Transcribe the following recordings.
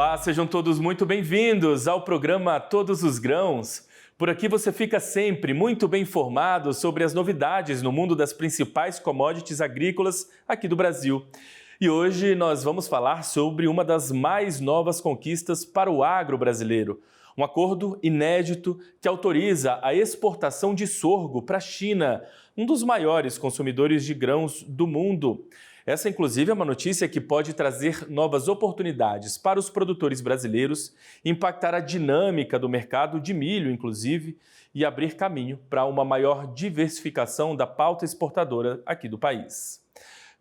Olá, sejam todos muito bem-vindos ao programa Todos os Grãos. Por aqui você fica sempre muito bem informado sobre as novidades no mundo das principais commodities agrícolas aqui do Brasil. E hoje nós vamos falar sobre uma das mais novas conquistas para o agro brasileiro. Um acordo inédito que autoriza a exportação de sorgo para a China, um dos maiores consumidores de grãos do mundo. Essa, inclusive, é uma notícia que pode trazer novas oportunidades para os produtores brasileiros, impactar a dinâmica do mercado de milho, inclusive, e abrir caminho para uma maior diversificação da pauta exportadora aqui do país.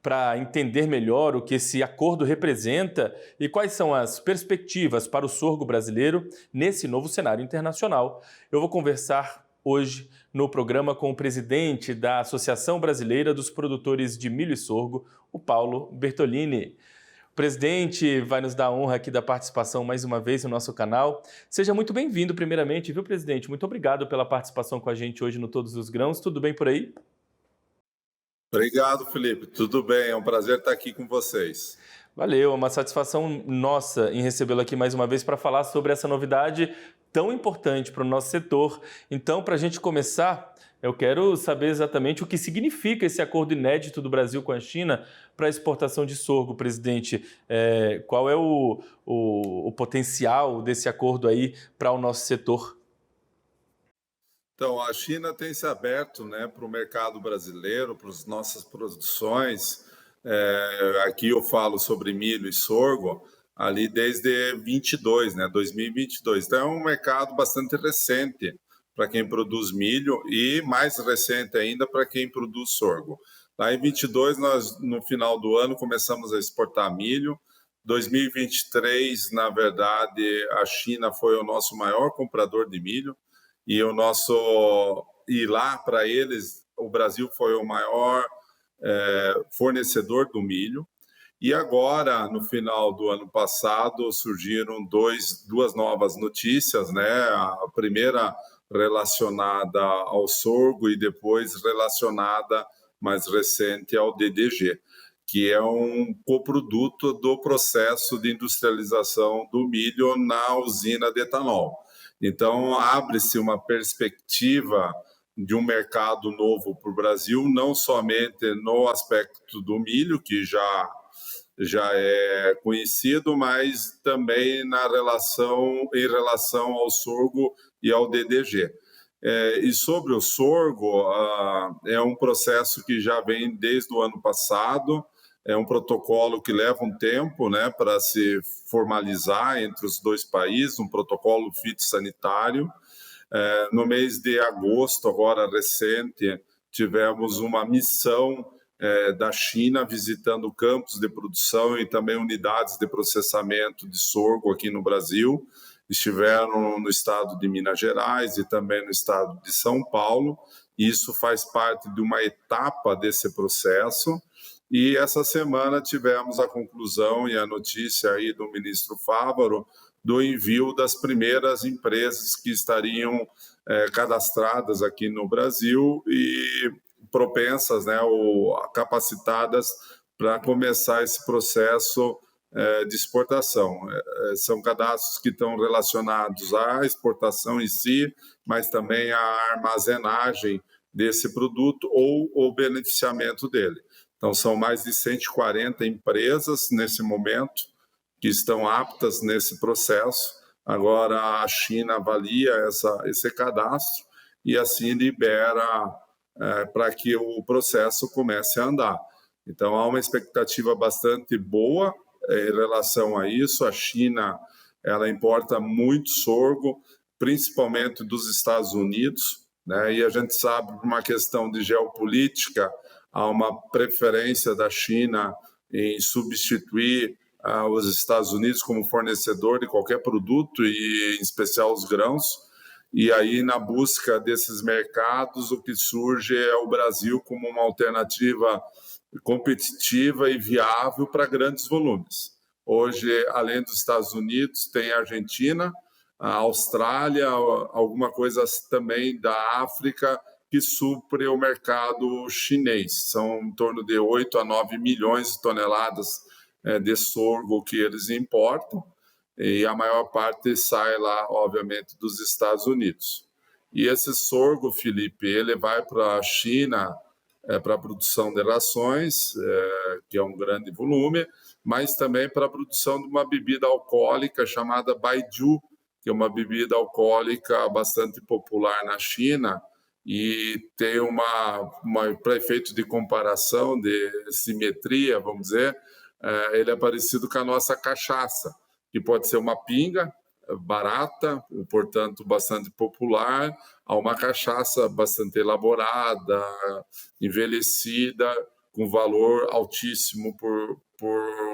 Para entender melhor o que esse acordo representa e quais são as perspectivas para o sorgo brasileiro nesse novo cenário internacional, eu vou conversar hoje no programa com o presidente da Associação Brasileira dos Produtores de Milho e Sorgo, o Paulo Bertolini. O presidente vai nos dar a honra aqui da participação mais uma vez no nosso canal. Seja muito bem-vindo primeiramente, viu, presidente? Muito obrigado pela participação com a gente hoje no Todos os Grãos. Tudo bem por aí? Obrigado, Felipe. Tudo bem, é um prazer estar aqui com vocês. Valeu, é uma satisfação nossa em recebê-lo aqui mais uma vez para falar sobre essa novidade tão importante para o nosso setor. Então, para a gente começar, eu quero saber exatamente o que significa esse acordo inédito do Brasil com a China para a exportação de sorgo, presidente. Qual é o potencial desse acordo aí para o nosso setor? Então, a China tem se aberto, né, para o mercado brasileiro, para as nossas produções. Aqui eu falo sobre milho e sorgo, ali desde 22, né, 2022. Então, é um mercado bastante recente para quem produz milho e mais recente ainda para quem produz sorgo. Lá em 22, nós, no final do ano, começamos a exportar milho. 2023, na verdade, a China foi o nosso maior comprador de milho. E lá para eles o Brasil foi o maior fornecedor do milho. E agora, no final do ano passado, surgiram duas novas notícias, né? A primeira relacionada ao sorgo e depois relacionada, mais recente, ao DDG, que é um coproduto do processo de industrialização do milho na usina de etanol. Então, abre-se uma perspectiva de um mercado novo para o Brasil, não somente no aspecto do milho, que já é conhecido, mas também em relação ao sorgo e ao DDG. E sobre o sorgo, é um processo que já vem desde o ano passado. É um protocolo que leva um tempo, né, para se formalizar entre os dois países, um protocolo fitossanitário. No mês de agosto, agora recente, tivemos uma missão da China visitando campos de produção e também unidades de processamento de sorgo aqui no Brasil. Estiveram no estado de Minas Gerais e também no estado de São Paulo. Isso faz parte de uma etapa desse processo. E essa semana tivemos a conclusão e a notícia aí do ministro Fávaro do envio das primeiras empresas que estariam cadastradas aqui no Brasil e propensas, né, ou capacitadas para começar esse processo de exportação. São cadastros que estão relacionados à exportação em si, mas também à armazenagem desse produto ou o beneficiamento dele. Então, são mais de 140 empresas nesse momento que estão aptas nesse processo. Agora, a China avalia esse cadastro e assim libera para que o processo comece a andar. Então, há uma expectativa bastante boa em relação a isso. A China, ela importa muito sorgo, principalmente dos Estados Unidos, né? E a gente sabe, por uma questão de geopolítica, há uma preferência da China em substituir os Estados Unidos como fornecedor de qualquer produto, e em especial os grãos. E aí, na busca desses mercados, o que surge é o Brasil como uma alternativa competitiva e viável para grandes volumes. Hoje, além dos Estados Unidos, tem a Argentina, a Austrália, alguma coisa também da África, que supre o mercado chinês. São em torno de 8 a 9 milhões de toneladas de sorgo que eles importam. e a maior parte sai lá, obviamente, dos Estados Unidos. E esse sorgo, Felipe, ele vai para a China para a produção de rações, que é um grande volume, mas também para a produção de uma bebida alcoólica chamada baijiu, que é uma bebida alcoólica bastante popular na China e tem para efeito de comparação, de simetria, vamos dizer, ele é parecido com a nossa cachaça, que pode ser uma pinga barata, portanto bastante popular, a uma cachaça bastante elaborada, envelhecida, com valor altíssimo por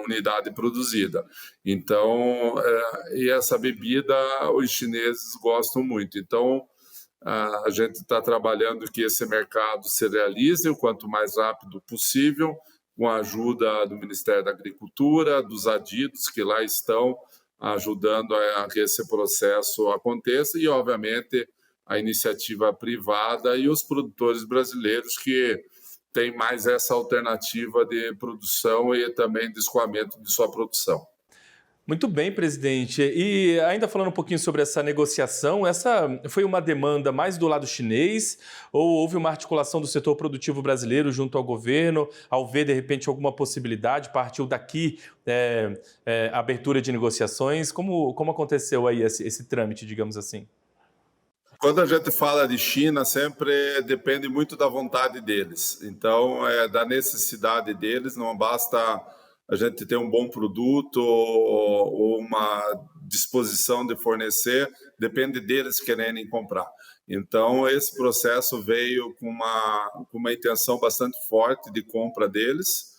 unidade produzida. Então, e essa bebida os chineses gostam muito. Então, a gente está trabalhando que esse mercado se realize o quanto mais rápido possível, com a ajuda do Ministério da Agricultura, dos adidos que lá estão ajudando a que esse processo aconteça e, obviamente, a iniciativa privada e os produtores brasileiros que têm mais essa alternativa de produção e também de escoamento de sua produção. Muito bem, presidente. E ainda falando um pouquinho sobre essa negociação, essa foi uma demanda mais do lado chinês ou houve uma articulação do setor produtivo brasileiro junto ao governo, ao ver, de repente, alguma possibilidade, partiu daqui a abertura de negociações? Como aconteceu aí esse trâmite, digamos assim? Quando a gente fala de China, sempre depende muito da vontade deles. Então, da necessidade deles, não basta a gente ter um bom produto ou uma disposição de fornecer, depende deles quererem comprar. Então, esse processo veio com uma intenção bastante forte de compra deles,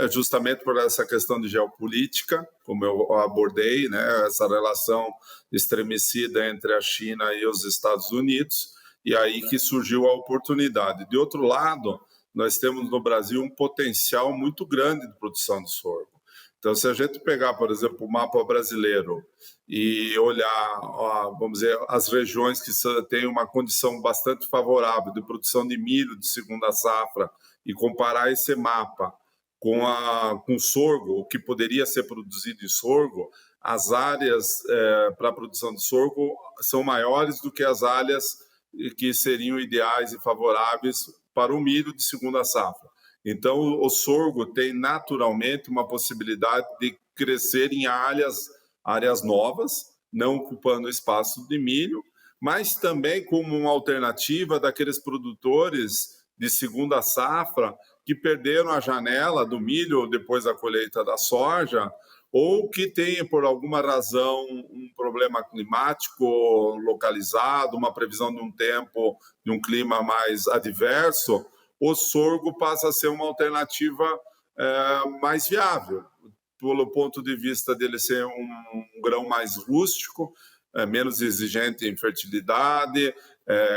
justamente por essa questão de geopolítica, como eu abordei, né, essa relação estremecida entre a China e os Estados Unidos, e aí que surgiu a oportunidade. De outro lado, nós temos no Brasil um potencial muito grande de produção de sorgo. Então, se a gente pegar, por exemplo, o mapa brasileiro e olhar, vamos dizer, as regiões que têm uma condição bastante favorável de produção de milho de segunda safra e comparar esse mapa com sorgo, o que poderia ser produzido em sorgo, as áreas para a produção de sorgo são maiores do que as áreas que seriam ideais e favoráveis para o milho de segunda safra. Então, o sorgo tem naturalmente uma possibilidade de crescer em áreas novas, não ocupando espaço de milho, mas também como uma alternativa daqueles produtores de segunda safra que perderam a janela do milho depois da colheita da soja, ou que tem, por alguma razão, um problema climático localizado, uma previsão de um tempo, de um clima mais adverso, o sorgo passa a ser uma alternativa mais viável, pelo ponto de vista dele ser um grão mais rústico, menos exigente em fertilidade,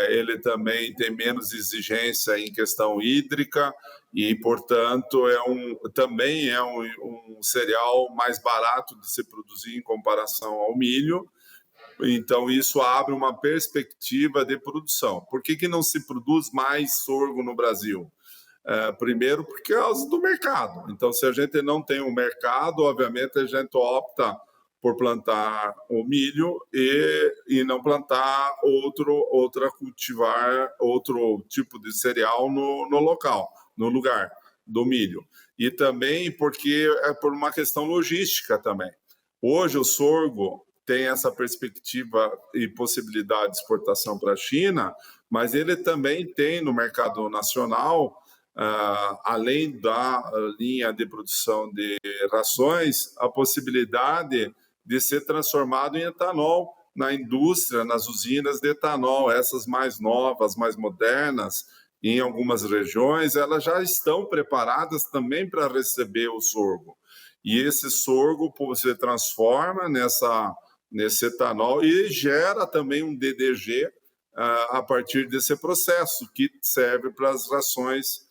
ele também tem menos exigência em questão hídrica e, portanto, também é um cereal mais barato de se produzir em comparação ao milho. Então, isso abre uma perspectiva de produção. Por que não se produz mais sorgo no Brasil? Primeiro, por causa do mercado. Então, se a gente não tem um mercado, obviamente a gente opta por plantar o milho e não plantar cultivar outro tipo de cereal no lugar do milho. E também porque é por uma questão logística também. Hoje o sorgo tem essa perspectiva e possibilidade de exportação para a China, mas ele também tem no mercado nacional, além da linha de produção de rações, a possibilidade de ser transformado em etanol na indústria, nas usinas de etanol, essas mais novas, mais modernas, em algumas regiões, elas já estão preparadas também para receber o sorgo. E esse sorgo se transforma nesse etanol e gera também um DDG a partir desse processo, que serve para as rações,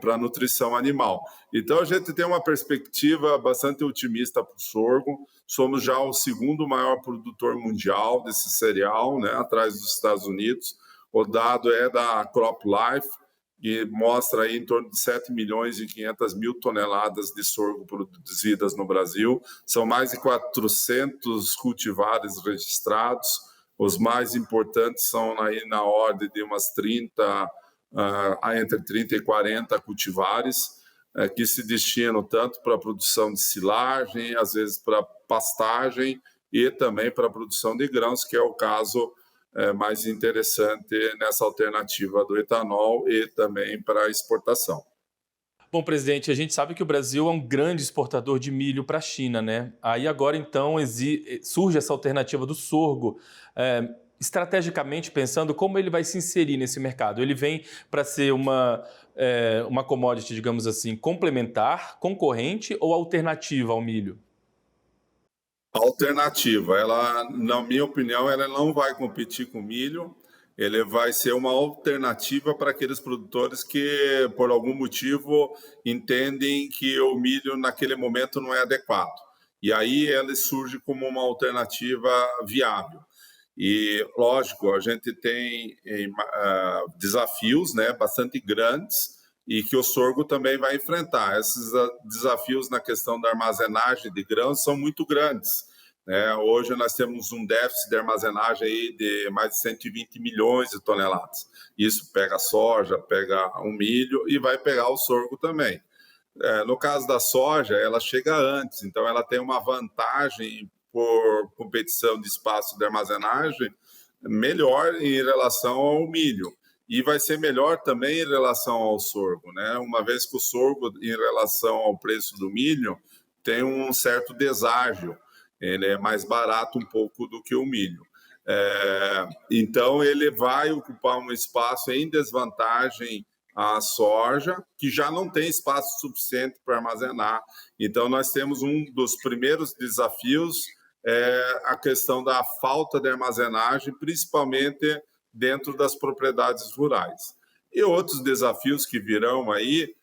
para a nutrição animal. Então, a gente tem uma perspectiva bastante otimista para o sorgo. Somos já o segundo maior produtor mundial desse cereal, né, atrás dos Estados Unidos. O dado é da CropLife, e mostra aí em torno de 7 milhões e 500 mil toneladas de sorgo produzidas no Brasil. São mais de 400 cultivares registrados. Os mais importantes são aí na ordem de umas 30, entre 30 e 40 cultivares, que se destinam tanto para a produção de silagem, às vezes para pastagem e também para a produção de grãos, que é o caso mais interessante nessa alternativa do etanol e também para a exportação. Bom, presidente, a gente sabe que o Brasil é um grande exportador de milho para a China, né? Aí agora, então, surge essa alternativa do sorgo. Estrategicamente pensando, como ele vai se inserir nesse mercado? Ele vem para ser uma commodity, digamos assim, complementar, concorrente ou alternativa ao milho? Alternativa, ela, na minha opinião, ela não vai competir com o milho, ele vai ser uma alternativa para aqueles produtores que, por algum motivo, entendem que o milho naquele momento não é adequado. E aí ele surge como uma alternativa viável. E, lógico, a gente tem desafios, né, bastante grandes e que o sorgo também vai enfrentar. Esses desafios na questão da armazenagem de grãos são muito grandes, né? Hoje nós temos um déficit de armazenagem aí de mais de 120 milhões de toneladas. Isso pega a soja, pega o milho e vai pegar o sorgo também. No caso da soja, ela chega antes, então ela tem uma vantagem por competição de espaço de armazenagem melhor em relação ao milho. E vai ser melhor também em relação ao sorgo, né? Uma vez que o sorgo, em relação ao preço do milho, tem um certo deságio. Ele é mais barato um pouco do que o milho. Então, ele vai ocupar um espaço em desvantagem à soja, que já não tem espaço suficiente para armazenar. Então, nós temos um dos primeiros desafios, a questão da falta de armazenagem, principalmente dentro das propriedades rurais. E outros desafios que virão aí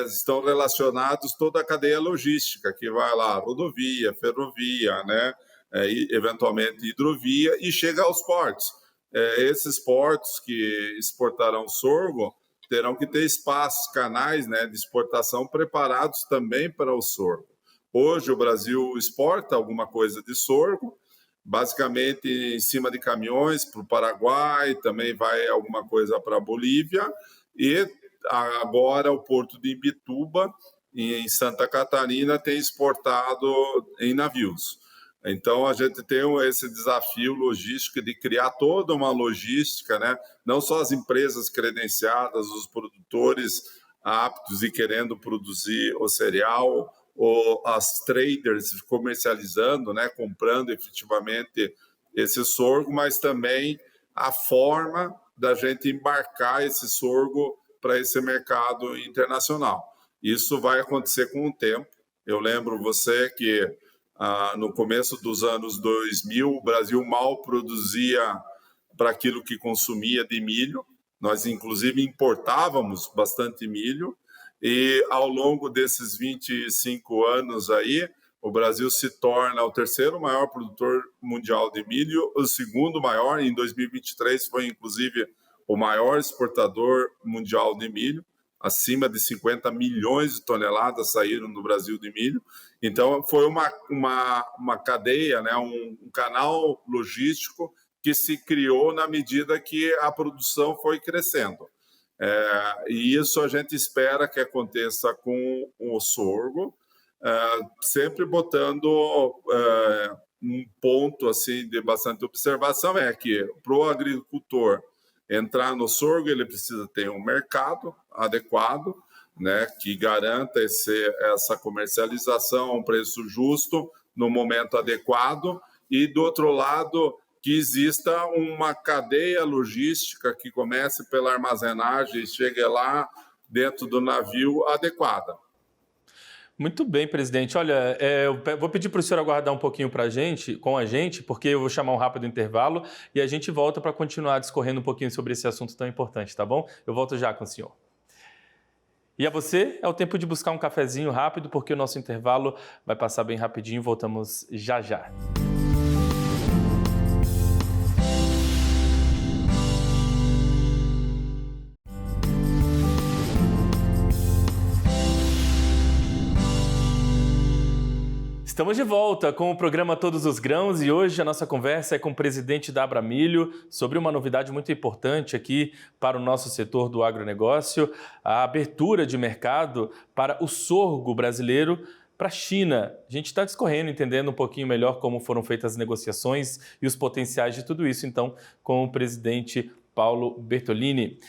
estão relacionados toda a cadeia logística, que vai lá, rodovia, ferrovia, né? E, eventualmente hidrovia, e chega aos portos. Esses portos que exportarão sorgo terão que ter espaços, canais, né, de exportação preparados também para o sorgo. Hoje o Brasil exporta alguma coisa de sorgo, basicamente em cima de caminhões para o Paraguai, também vai alguma coisa para a Bolívia, e agora o porto de Imbituba, em Santa Catarina, tem exportado em navios. Então, a gente tem esse desafio logístico de criar toda uma logística, né? Não só as empresas credenciadas, os produtores aptos e querendo produzir o cereal, ou as traders comercializando, né, comprando efetivamente esse sorgo, mas também a forma da gente embarcar esse sorgo para esse mercado internacional. Isso vai acontecer com o tempo. Eu lembro você que no começo dos anos 2000, o Brasil mal produzia para aquilo que consumia de milho. Nós, inclusive, importávamos bastante milho. E ao longo desses 25 anos aí, o Brasil se torna o terceiro maior produtor mundial de milho, o segundo maior, em 2023 foi inclusive o maior exportador mundial de milho, acima de 50 milhões de toneladas saíram do Brasil de milho. Então foi uma cadeia, né, um canal logístico que se criou na medida que a produção foi crescendo. E isso a gente espera que aconteça com o sorgo, sempre botando um ponto assim de bastante observação, é que para o agricultor entrar no sorgo, ele precisa ter um mercado adequado, né, que garanta essa comercialização a um preço justo, no momento adequado, e do outro lado que exista uma cadeia logística que comece pela armazenagem e chegue lá dentro do navio adequada. Muito bem, presidente. Olha, eu vou pedir para o senhor aguardar um pouquinho com a gente, porque eu vou chamar um rápido intervalo e a gente volta para continuar discorrendo um pouquinho sobre esse assunto tão importante, tá bom? Eu volto já com o senhor. E a você, é o tempo de buscar um cafezinho rápido, porque o nosso intervalo vai passar bem rapidinho. Voltamos já já. Estamos de volta com o programa Todos os Grãos e hoje a nossa conversa é com o presidente da Abramilho sobre uma novidade muito importante aqui para o nosso setor do agronegócio, a abertura de mercado para o sorgo brasileiro para a China. A gente está discorrendo, entendendo um pouquinho melhor como foram feitas as negociações e os potenciais de tudo isso, então, com o presidente Paulo Bertolini.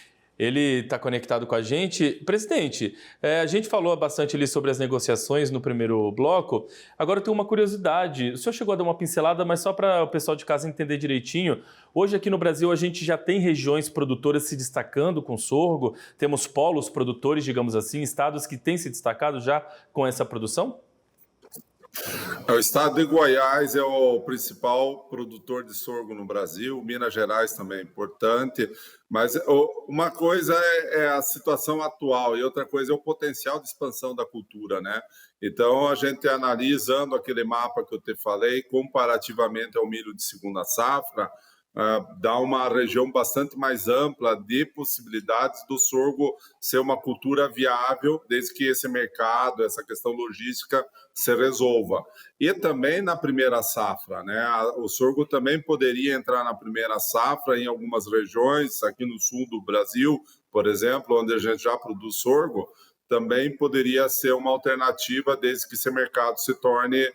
Ele está conectado com a gente. Presidente, a gente falou bastante ali sobre as negociações no primeiro bloco. Agora eu tenho uma curiosidade. O senhor chegou a dar uma pincelada, mas só para o pessoal de casa entender direitinho. Hoje aqui no Brasil a gente já tem regiões produtoras se destacando com sorgo. Temos polos produtores, digamos assim, estados que têm se destacado já com essa produção? O estado de Goiás é o principal produtor de sorgo no Brasil, Minas Gerais também é importante, mas uma coisa é a situação atual e outra coisa é o potencial de expansão da cultura, né? Então, a gente analisando aquele mapa que eu te falei, comparativamente ao milho de segunda safra, dá uma região bastante mais ampla de possibilidades do sorgo ser uma cultura viável, desde que esse mercado, essa questão logística se resolva. E também na primeira safra, né? O sorgo também poderia entrar na primeira safra em algumas regiões, aqui no sul do Brasil, por exemplo, onde a gente já produz sorgo, também poderia ser uma alternativa desde que esse mercado se torne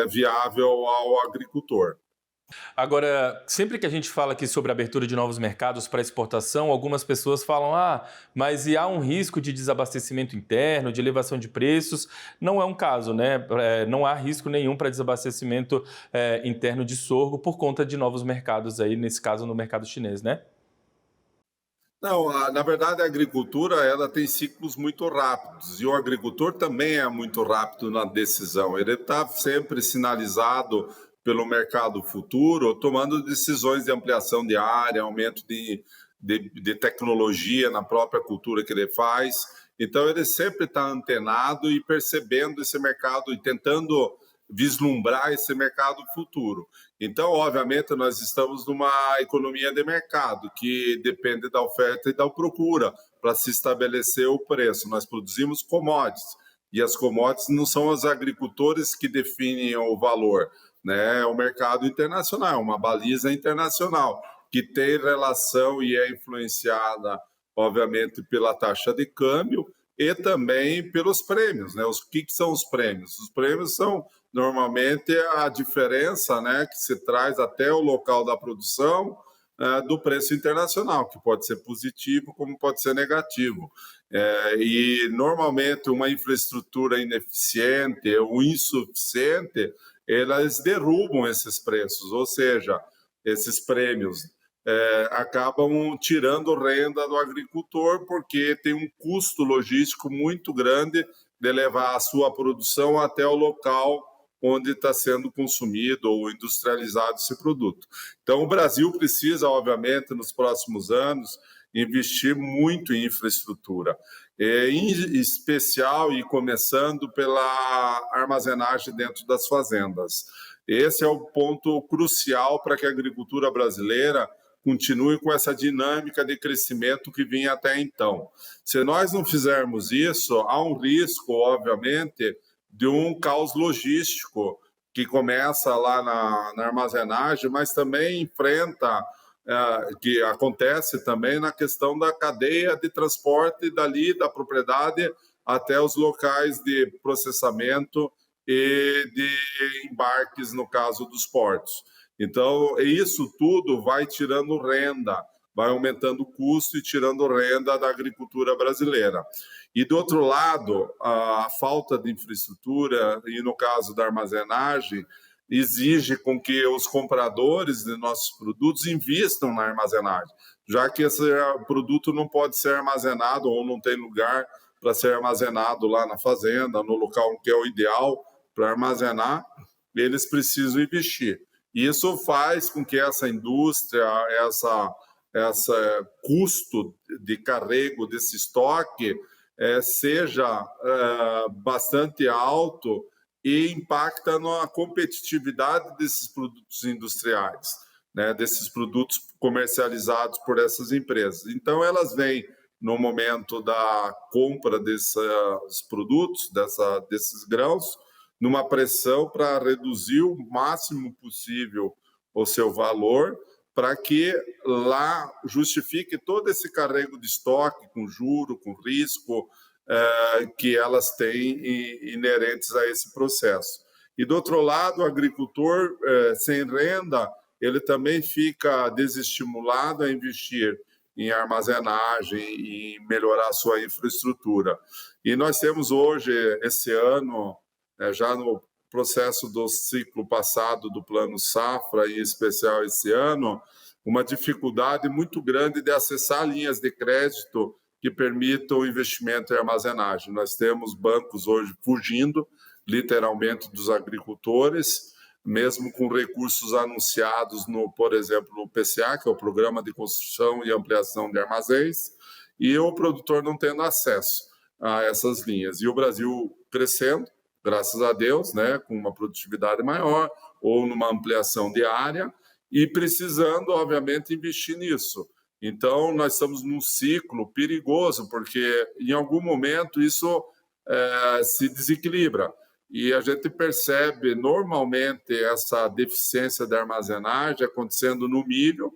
viável ao agricultor. Agora, sempre que a gente fala aqui sobre a abertura de novos mercados para exportação, algumas pessoas falam, mas e há um risco de desabastecimento interno, de elevação de preços? Não é um caso, né? Não há risco nenhum para desabastecimento interno de sorgo por conta de novos mercados aí, nesse caso no mercado chinês, né? Não, na verdade a agricultura ela tem ciclos muito rápidos e o agricultor também é muito rápido na decisão. Ele está sempre sinalizado pelo mercado futuro, tomando decisões de ampliação de área, aumento de tecnologia na própria cultura que ele faz. Então ele sempre está antenado e percebendo esse mercado e tentando vislumbrar esse mercado futuro. Então, obviamente, nós estamos numa economia de mercado que depende da oferta e da procura para se estabelecer o preço. Nós produzimos commodities e as commodities não são os agricultores que definem o valor, né? É o mercado internacional, uma baliza internacional que tem relação e é influenciada, obviamente, pela taxa de câmbio e também pelos prêmios, né? O que são os prêmios? Os prêmios são normalmente a diferença, né, que se traz até o local da produção do preço internacional, que pode ser positivo como pode ser negativo. E normalmente uma infraestrutura ineficiente ou insuficiente, elas derrubam esses preços, ou seja, esses prêmios acabam tirando renda do agricultor porque tem um custo logístico muito grande de levar a sua produção até o local onde está sendo consumido ou industrializado esse produto. Então, o Brasil precisa, obviamente, nos próximos anos, investir muito em infraestrutura, em especial e começando pela armazenagem dentro das fazendas. Esse é o ponto crucial para que a agricultura brasileira continue com essa dinâmica de crescimento que vinha até então. Se nós não fizermos isso, há um risco, obviamente, de um caos logístico que começa lá na armazenagem, mas também enfrenta, que acontece também na questão da cadeia de transporte dali da propriedade até os locais de processamento e de embarques, no caso dos portos. Então, isso tudo vai tirando renda, vai aumentando o custo e tirando renda da agricultura brasileira. E, do outro lado, a falta de infraestrutura, e no caso da armazenagem, exige com que os compradores de nossos produtos invistam na armazenagem, já que esse produto não pode ser armazenado ou não tem lugar para ser armazenado lá na fazenda, no local que é o ideal para armazenar, eles precisam investir. E isso faz com que essa indústria, esse custo de carrego desse estoque seja bastante alto e impacta na competitividade desses produtos industriais, né, desses produtos comercializados por essas empresas. Então, elas vêm no momento da compra desses produtos, desses grãos, numa pressão para reduzir o máximo possível o seu valor, para que lá justifique todo esse carrego de estoque com juro, com risco, que elas têm inerentes a esse processo. E, do outro lado, o agricultor sem renda, ele também fica desestimulado a investir em armazenagem e melhorar a sua infraestrutura. E nós temos hoje, esse ano, já no processo do ciclo passado do Plano Safra, em especial esse ano, uma dificuldade muito grande de acessar linhas de crédito que permitam o investimento em armazenagem. Nós temos bancos hoje fugindo, literalmente, dos agricultores, mesmo com recursos anunciados, por exemplo, no PCA, que é o Programa de Construção e Ampliação de Armazéns, e o produtor não tendo acesso a essas linhas. E o Brasil crescendo, graças a Deus, né, com uma produtividade maior ou numa ampliação de área, e precisando, obviamente, investir nisso. Então, nós estamos num ciclo perigoso, porque em algum momento isso se desequilibra. E a gente percebe normalmente essa deficiência de armazenagem acontecendo no milho,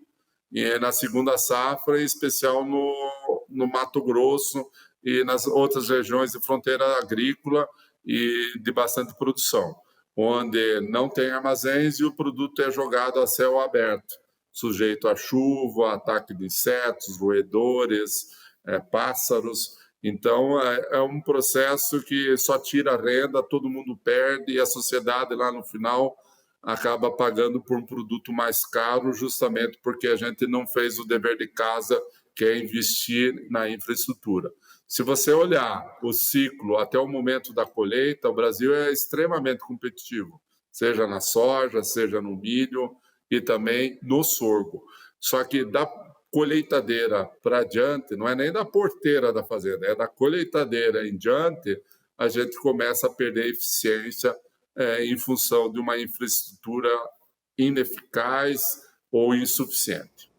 e na segunda safra, em especial no Mato Grosso e nas outras regiões de fronteira agrícola e de bastante produção, onde não tem armazéns e o produto é jogado a céu aberto, sujeito a chuva, ataque de insetos, roedores, pássaros. Então, é um processo que só tira renda, todo mundo perde e a sociedade, lá no final, acaba pagando por um produto mais caro, justamente porque a gente não fez o dever de casa, que é investir na infraestrutura. Se você olhar o ciclo até o momento da colheita, o Brasil é extremamente competitivo, seja na soja, seja no milho e também no sorgo. Só que da colheitadeira para diante, não é nem da porteira da fazenda, é da colheitadeira em diante, a gente começa a perder eficiência em função de uma infraestrutura ineficaz ou insuficiente.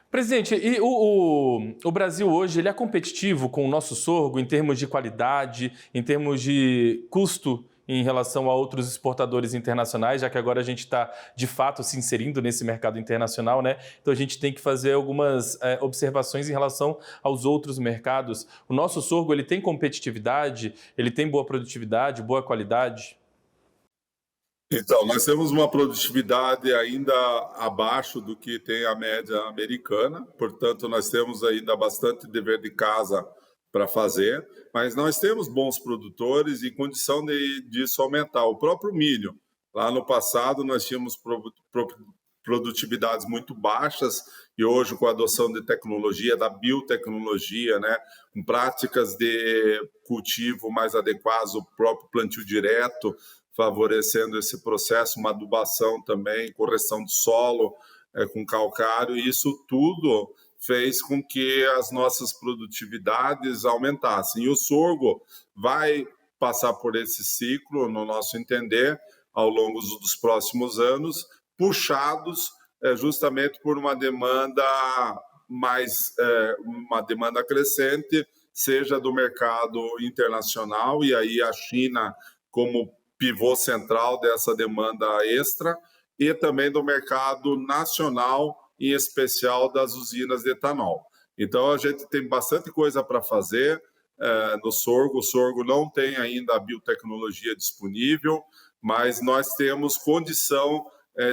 Presidente, e o Brasil hoje ele é competitivo com o nosso sorgo em termos de qualidade, em termos de custo em relação a outros exportadores internacionais, já que agora a gente está, de fato, se inserindo nesse mercado internacional, né? Então a gente tem que fazer algumas observações em relação aos outros mercados. O nosso sorgo ele tem competitividade, ele tem boa produtividade, boa qualidade? Então, nós temos uma produtividade ainda abaixo do que tem a média americana, portanto, nós temos ainda bastante dever de casa para fazer, mas nós temos bons produtores e condição disso aumentar. O próprio milho, lá no passado, nós tínhamos produtividades muito baixas e hoje, com a adoção de tecnologia, da biotecnologia, né, com práticas de cultivo mais adequadas, o próprio plantio direto, favorecendo esse processo, uma adubação também, correção de solo com calcário, e isso tudo fez com que as nossas produtividades aumentassem. E o sorgo vai passar por esse ciclo, no nosso entender, ao longo dos próximos anos, puxados justamente por uma demanda uma demanda crescente, seja do mercado internacional, e aí a China como pivô central dessa demanda extra, e também do mercado nacional, em especial das usinas de etanol. Então, a gente tem bastante coisa para fazer no sorgo. O sorgo não tem ainda a biotecnologia disponível, mas nós temos condição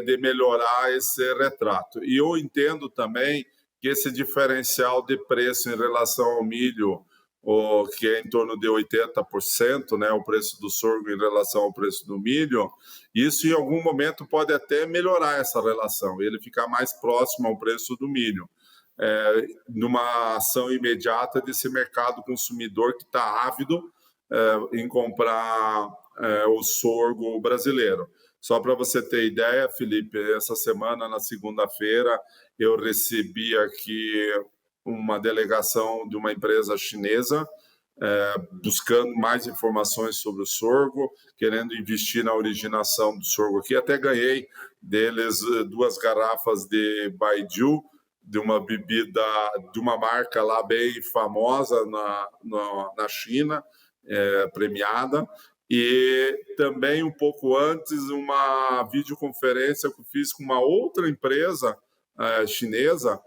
de melhorar esse retrato. E eu entendo também que esse diferencial de preço em relação ao milho, que é em torno de 80%, né, o preço do sorgo em relação ao preço do milho, isso em algum momento pode até melhorar essa relação, ele ficar mais próximo ao preço do milho, numa ação imediata desse mercado consumidor que está ávido em comprar o sorgo brasileiro. Só para você ter ideia, Felipe, essa semana, na segunda-feira, eu recebi aqui uma delegação de uma empresa chinesa buscando mais informações sobre o sorgo, querendo investir na originação do sorgo aqui. Até ganhei deles 2 garrafas de Baijiu, de uma bebida de uma marca lá bem famosa na China, premiada. E também, um pouco antes, uma videoconferência que eu fiz com uma outra empresa chinesa,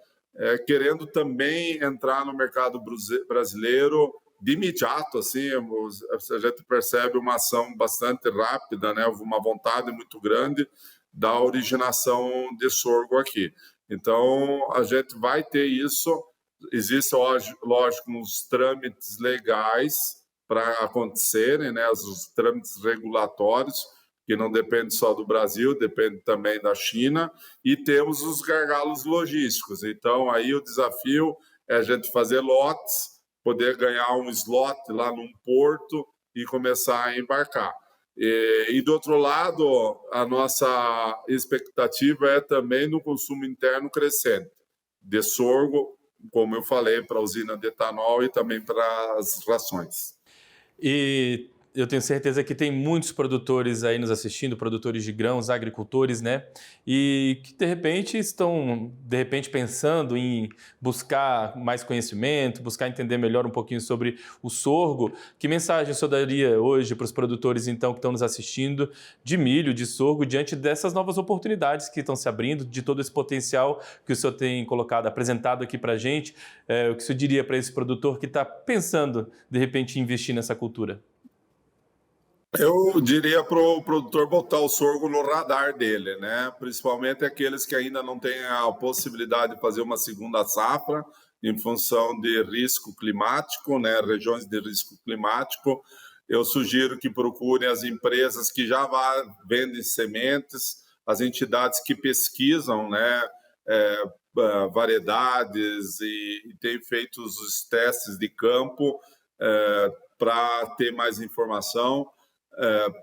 querendo também entrar no mercado brasileiro de imediato. Assim, a gente percebe uma ação bastante rápida, né? Uma vontade muito grande da originação de sorgo aqui. Então, a gente vai ter isso. Existem, lógico, uns trâmites legais para acontecerem, né? Os trâmites regulatórios, que não depende só do Brasil, depende também da China, e temos os gargalos logísticos. Então, aí o desafio é a gente fazer lotes, poder ganhar um slot lá num porto e começar a embarcar. E do outro lado, a nossa expectativa é também no consumo interno crescente de sorgo, como eu falei, para a usina de etanol e também para as rações. E eu tenho certeza que tem muitos produtores aí nos assistindo, produtores de grãos, agricultores, né? E que de repente estão pensando em buscar mais conhecimento, buscar entender melhor um pouquinho sobre o sorgo. Que mensagem o senhor daria hoje para os produtores então que estão nos assistindo de milho, de sorgo, diante dessas novas oportunidades que estão se abrindo, de todo esse potencial que o senhor tem colocado, apresentado aqui para a gente? O que o senhor diria para esse produtor que está pensando de repente em investir nessa cultura? Eu diria para o produtor botar o sorgo no radar dele, né? Principalmente aqueles que ainda não têm a possibilidade de fazer uma segunda safra em função de risco climático, né? Regiões de risco climático. Eu sugiro que procurem as empresas que já vendem sementes, as entidades que pesquisam, né? Variedades e têm feito os testes de campo para ter mais informação.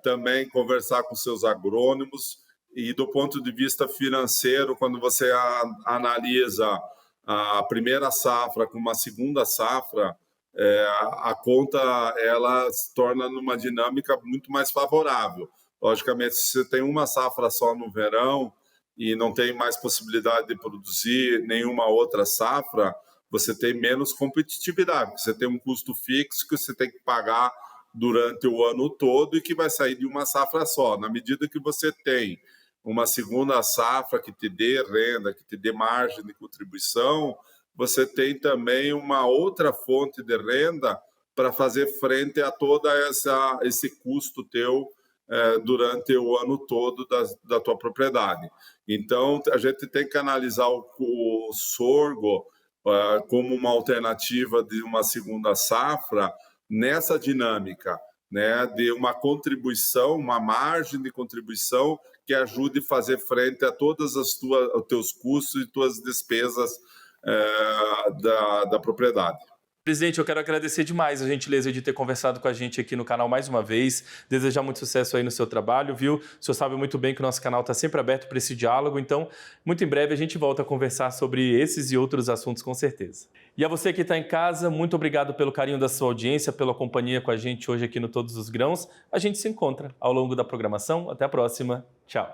Também conversar com seus agrônomos. E do ponto de vista financeiro, quando você analisa a primeira safra com uma segunda safra, a conta ela se torna numa dinâmica muito mais favorável. Logicamente, se você tem uma safra só no verão e não tem mais possibilidade de produzir nenhuma outra safra, você tem menos competitividade, porque você tem um custo fixo que você tem que pagar durante o ano todo e que vai sair de uma safra só. Na medida que você tem uma segunda safra que te dê renda, que te dê margem de contribuição, você tem também uma outra fonte de renda para fazer frente a todo esse custo teu durante o ano todo da tua propriedade. Então, a gente tem que analisar o sorgo como uma alternativa de uma segunda safra, nessa dinâmica, né, de uma contribuição, uma margem de contribuição que ajude a fazer frente a todos os teus custos e tuas despesas da propriedade. Presidente, eu quero agradecer demais a gentileza de ter conversado com a gente aqui no canal mais uma vez, desejar muito sucesso aí no seu trabalho, viu? O senhor sabe muito bem que o nosso canal está sempre aberto para esse diálogo, então, muito em breve a gente volta a conversar sobre esses e outros assuntos com certeza. E a você que está em casa, muito obrigado pelo carinho da sua audiência, pela companhia com a gente hoje aqui no Todos os Grãos. A gente se encontra ao longo da programação. Até a próxima. Tchau.